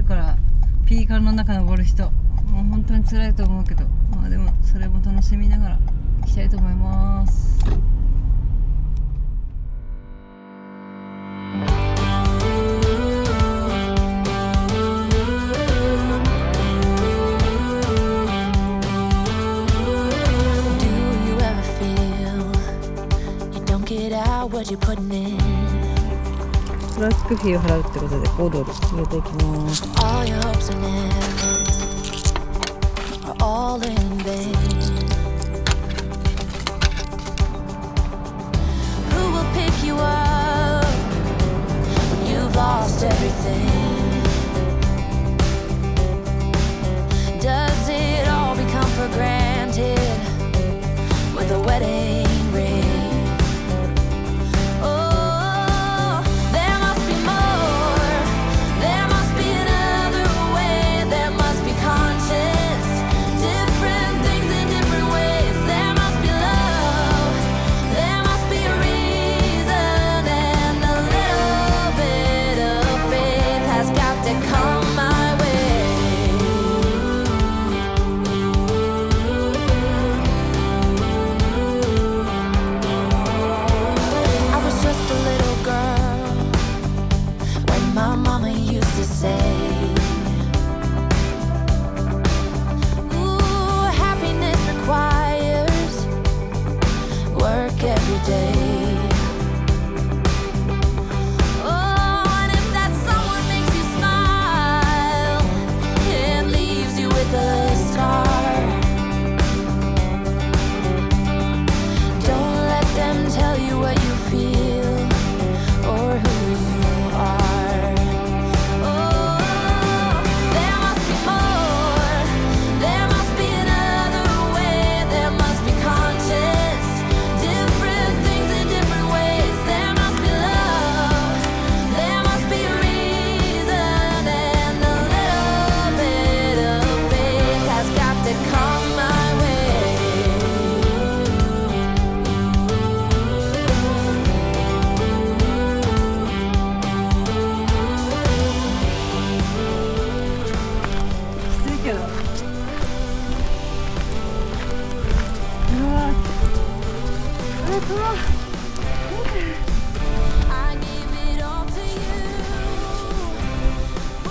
からピーカンの中登る人、もう本当に辛いと思うけど、まあでもそれも楽しみながら行きたいと思います。トラック費を払うってことで5ドル入れていきます。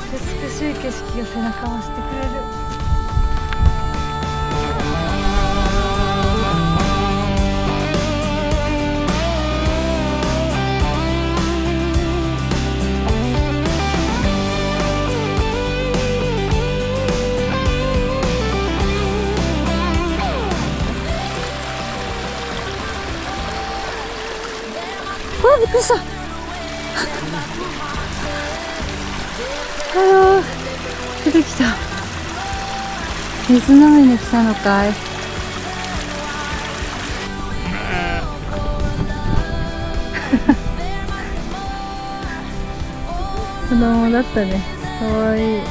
美しい景色が背中を押してくれる。びっくりした。出てきた。水飲みに来たのかい。子供だったね。かわいい。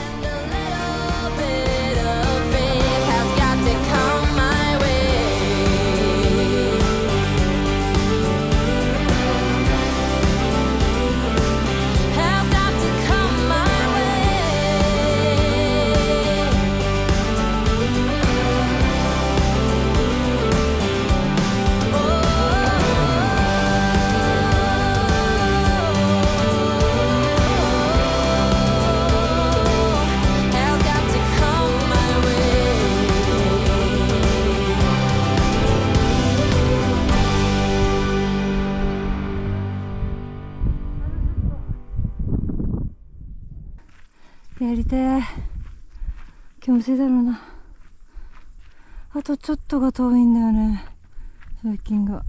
やりてえ。気持ちいいだろうな。あとちょっとが遠いんだよね、最近が。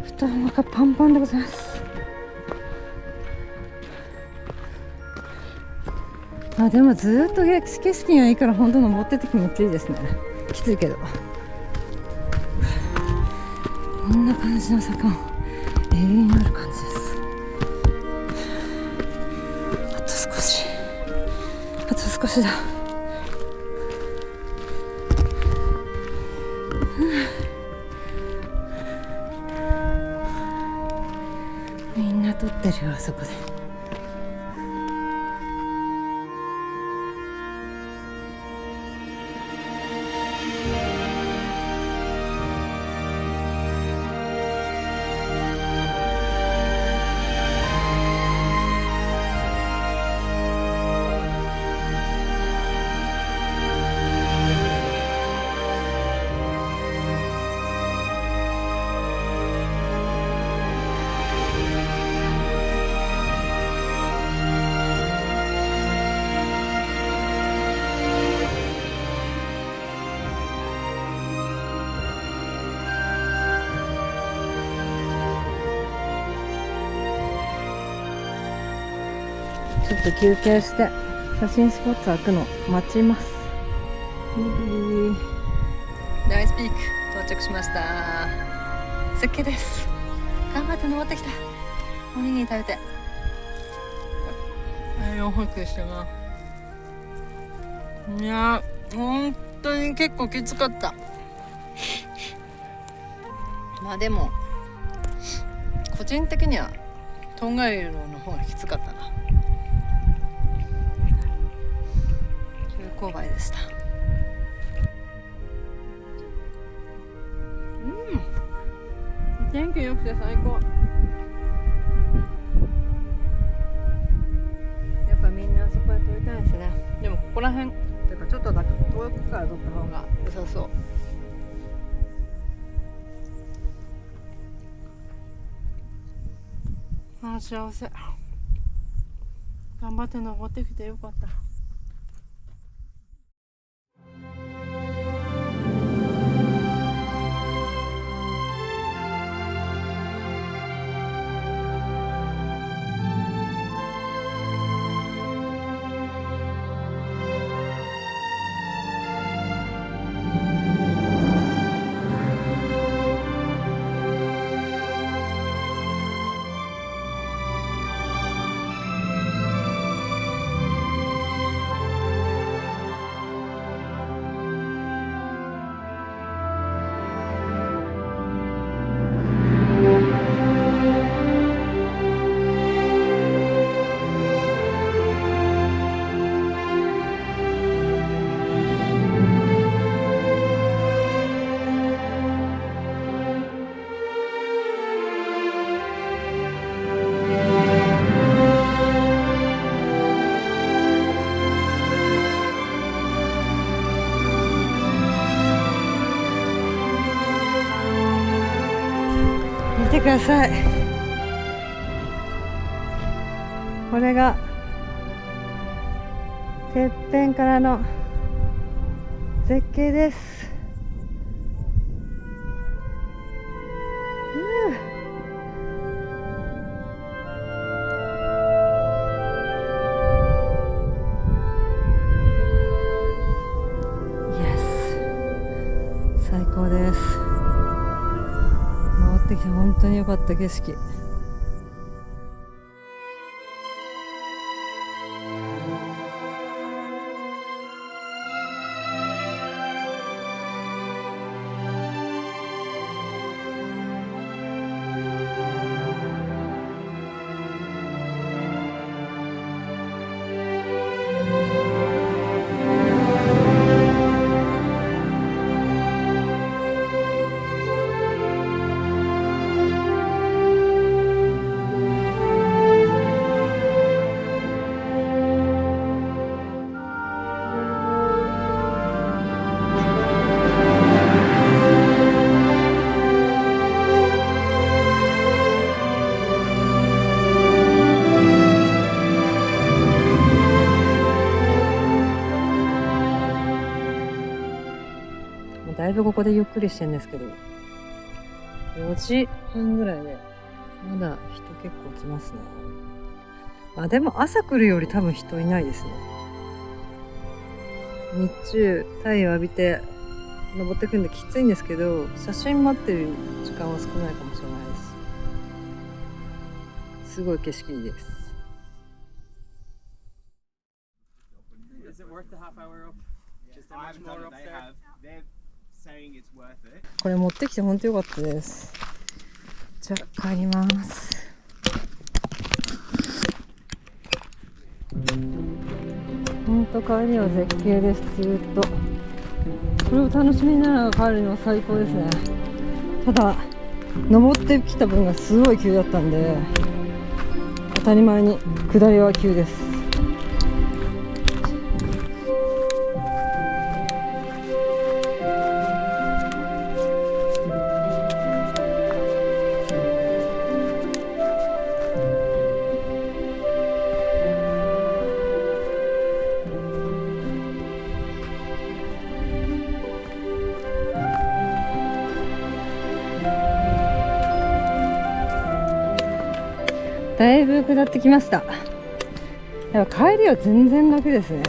太ももがパンパンでございます。でもずっと景色がいいから本当登ってて気持ちいいですね。きついけど。こんな感じの坂を永遠にある感じです。あと少し、あと少しだ。みんな撮ってるよ、あそこで。ちょっと休憩して写真スポット開くの待ちます。ナイスピーク到着しました。絶景です。頑張って登ってきた。おにぎり食べて4歩してます。いや本当に結構きつかった。まあでも個人的にはトンガイロの方がきつかったな。急勾配でした。天気良くて最高。やっぱみんなあそこで撮りたいですね。でもここら辺っていうかちょっとだけ遠くから撮った方が良さそう。ああ幸せ。頑張って登ってきてよかった。見てください。これがてっぺんからの絶景です。最高です。回ってきて本当に良かった景色。だいぶここでゆっくりしてるんですけど、4時半ぐらいでまだ人結構来ますね。あ、でも朝来るより多分人いないですね。日中太陽浴びて登ってくんできついんですけど、写真待ってる時間は少ないかもしれないです。すごい景色いいです。これ持ってきて本当良かったです。じゃあ帰ります。本当帰りは絶景です。ずっとこれを楽しみながら帰るのは最高ですね。ただ登ってきた分がすごい急だったんで、当たり前に下りは急です。だいぶ下ってきました。でも帰りは全然楽ですね。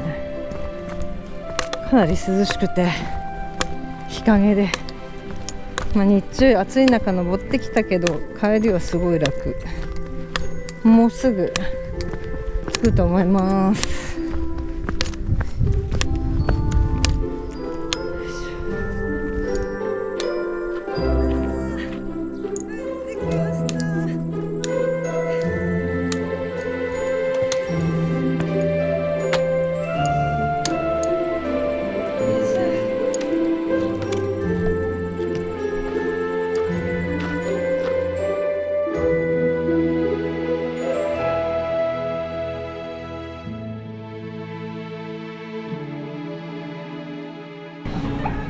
かなり涼しくて日陰で、日中暑い中登ってきたけど帰りはすごい楽。もうすぐ着くと思います。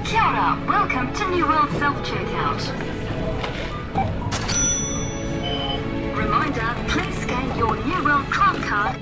Kia ora, welcome to New World Self-Checkout. Reminder, please scan your New World Club card.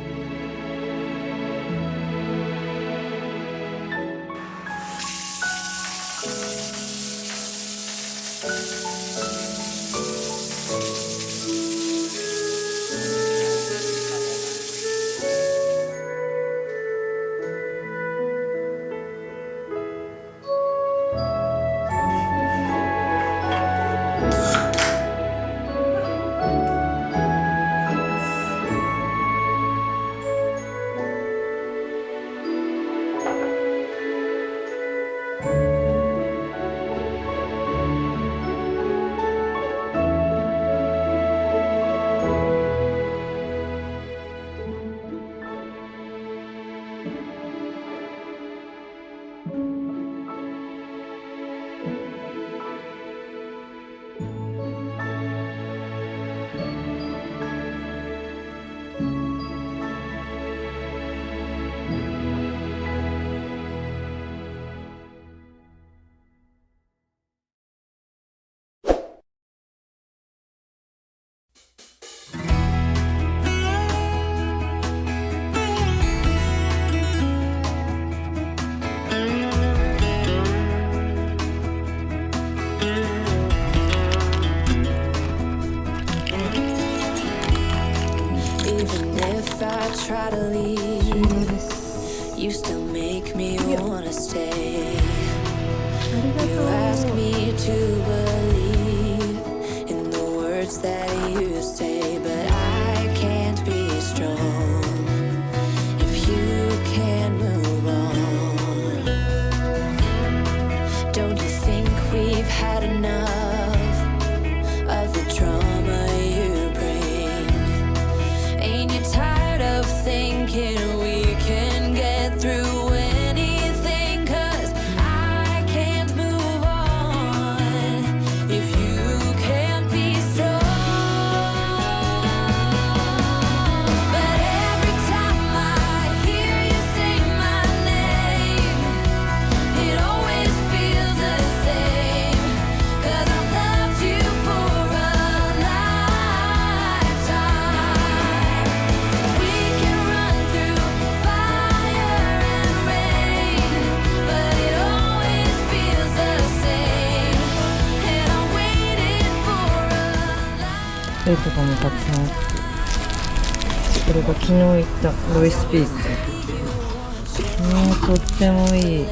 Try to leave, you still make me wanna stay. You ask me to believe in the words that you say, but I can't be strong if you can't move on. Don't you think we've had enough of the drama you bring? Ain't you tired of thinking we can get through anything? 'Cause I can't move on if you can't be strong. But every time I hear you say my name, it always feels the same. 'Cause I've loved you for a lifetime. We can run through fire and rain, but it always feels the same. And I'm waiting for a life. 絵とかもたくさんあって、これが昨日行ったロイスピース。とってもいい。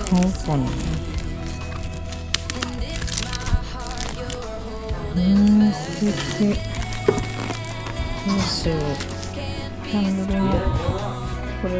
買おうかな。素敵。どうしよう。キャンドルもこれ。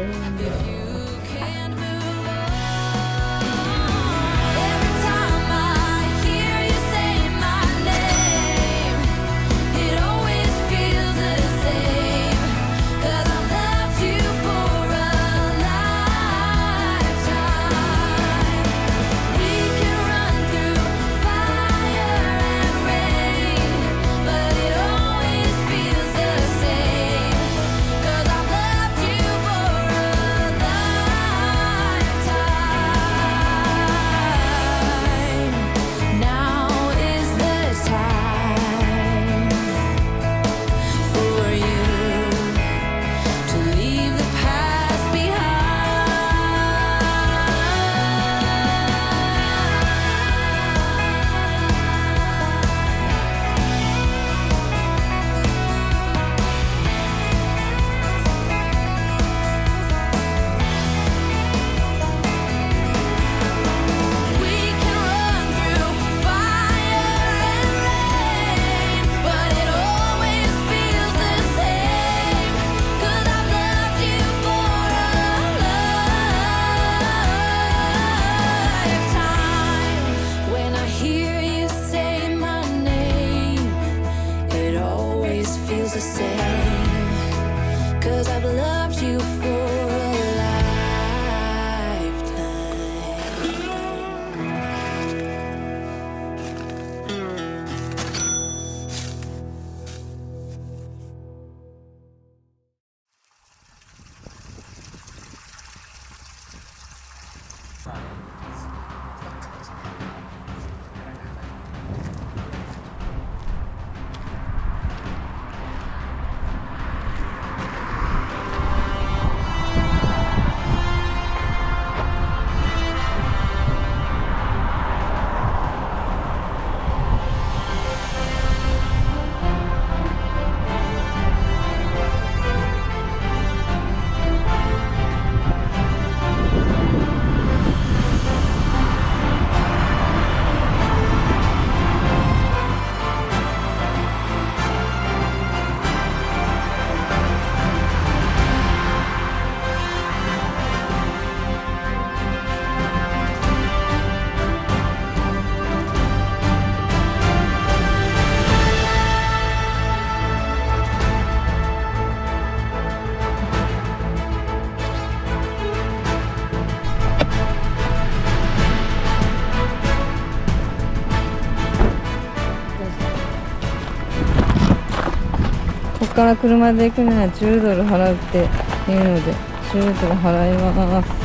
ここから車で行くには10ドル払うっていうので10ドル払います。こ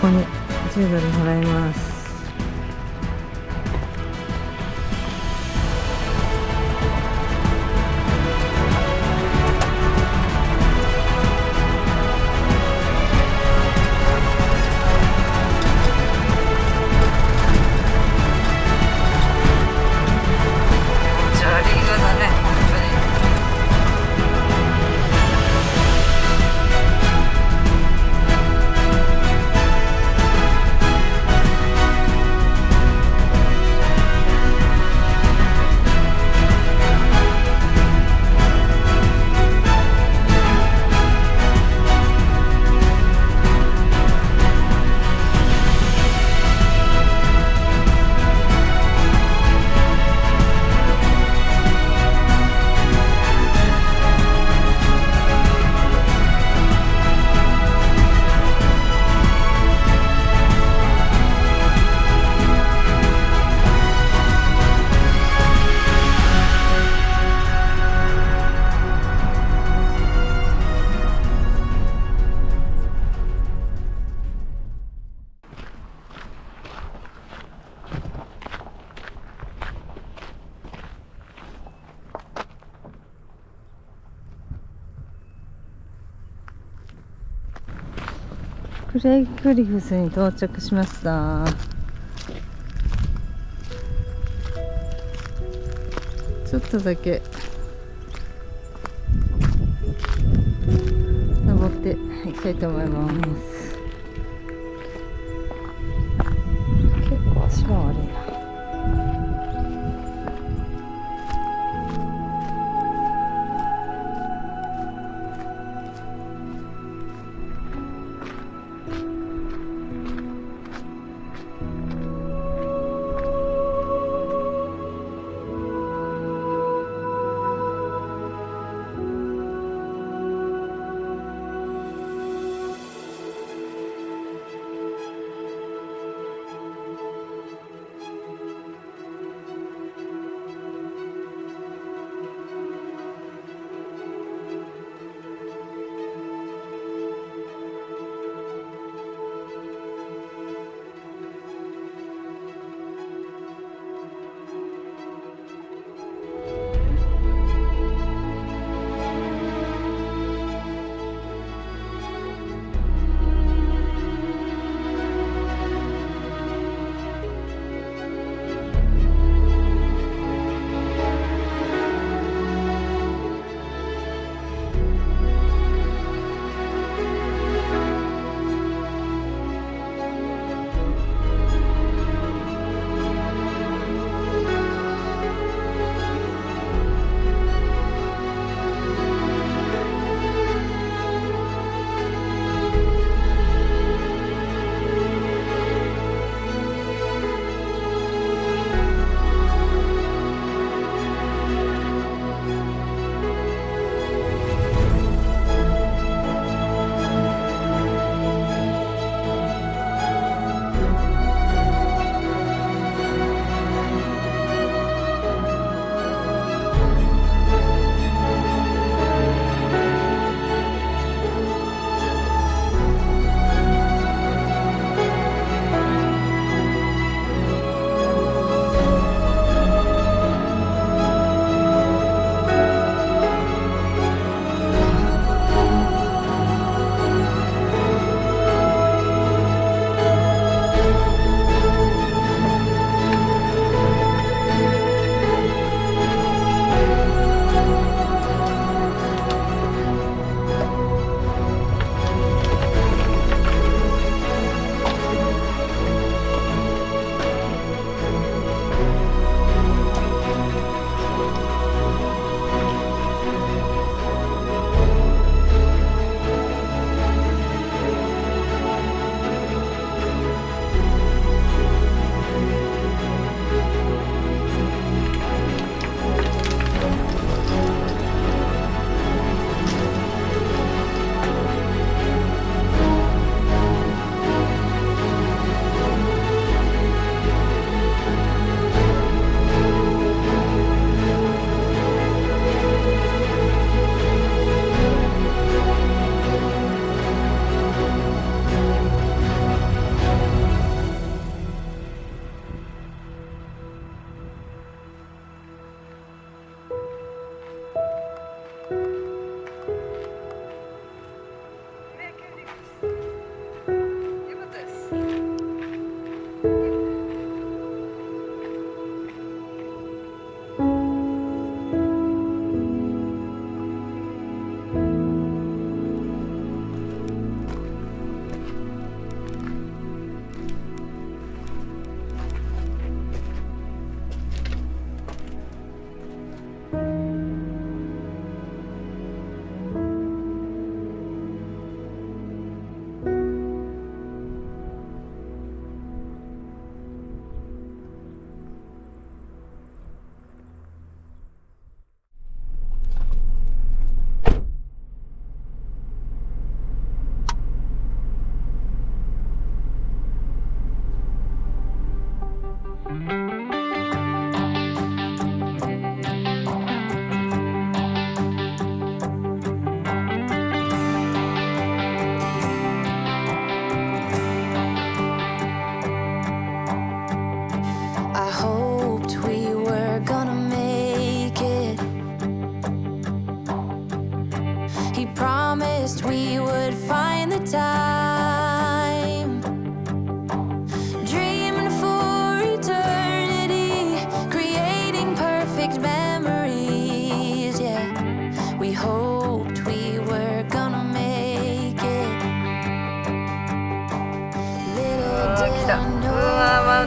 こに10ドル払います。クレイクリフスに到着しました。ちょっとだけ登っていきたいと思います。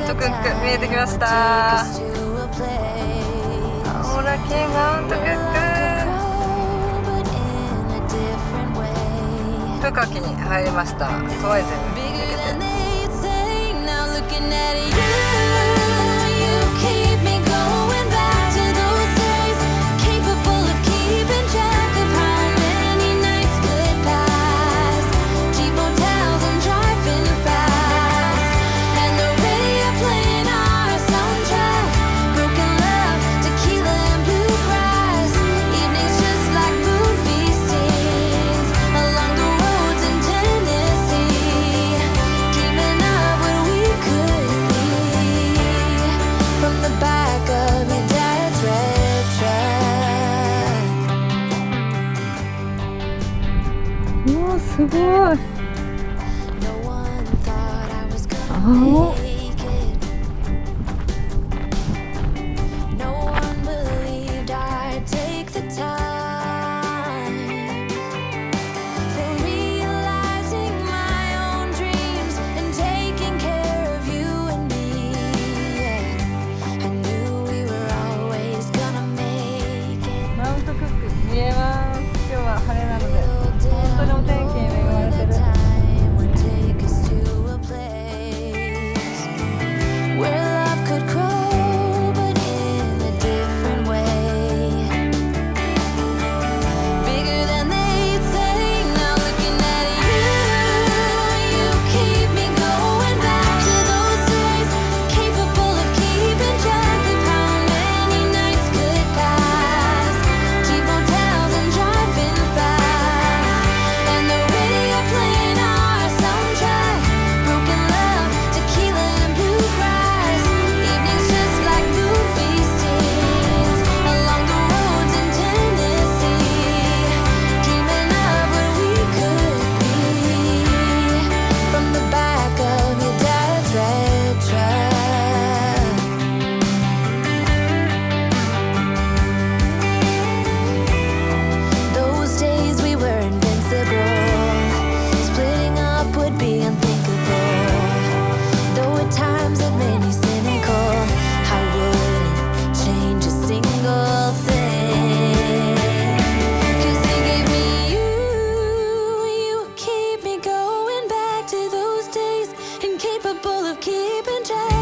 ントクック見えてきました。青森県マウントクック深きに入りました。トワイゼンに向けて。すごい。青。マウントクック見えます。今日は晴れなので本当にお天気に恵まれてる。Incapable of keeping track.